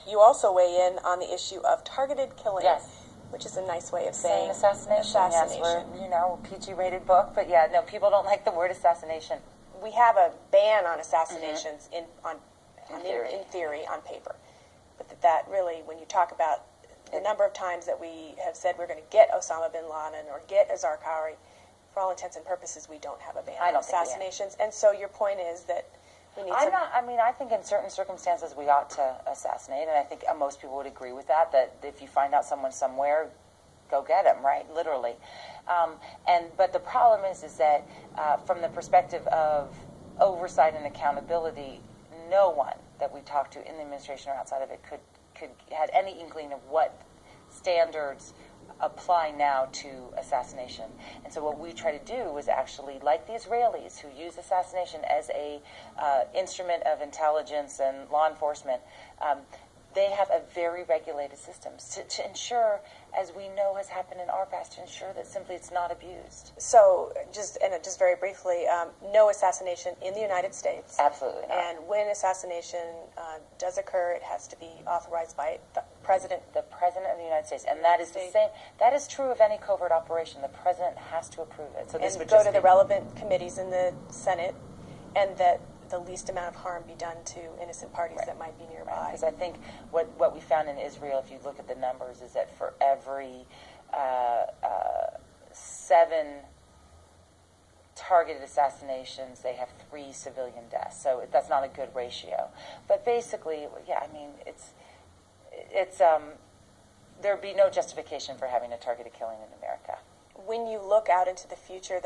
you also weigh in on the issue of targeted killing. Yes. Which is a nice way of saying assassination. Yes, we're, PG-rated book, but yeah, no, people don't like the word assassination. We have a ban on assassinations in theory, on paper. But that really, when you talk about the number of times that we have said we're going to get Osama bin Laden or get Azar Khoury, for all intents and purposes, we don't have a ban on assassinations. And so your point is that we need I think in certain circumstances we ought to assassinate, and I think most people would agree with that if you find out someone somewhere, go get them, right? Literally. But the problem is that from the perspective of oversight and accountability, no one that we talked to in the administration or outside of it could had any inkling of what standards apply now to assassination. And so what we try to do is actually, like the Israelis who use assassination as a instrument of intelligence and law enforcement, they have a very regulated system to ensure, as we know has happened in our past, to ensure that simply it's not abused. So, just very briefly, no assassination in the United States. Absolutely not. And when assassination does occur, it has to be authorized by the President. The President of the United States. And that is the same. That is true of any covert operation. The President has to approve it. So this would go to the relevant committees in the Senate, and that the least amount of harm be done to innocent parties that might be nearby. Because I think what we found in Israel, if you look at the numbers, is that for every 7 targeted assassinations, they have 3 civilian deaths. So that's not a good ratio. But basically, yeah, I mean, it's there'd be no justification for having a targeted killing in America. When you look out into the future,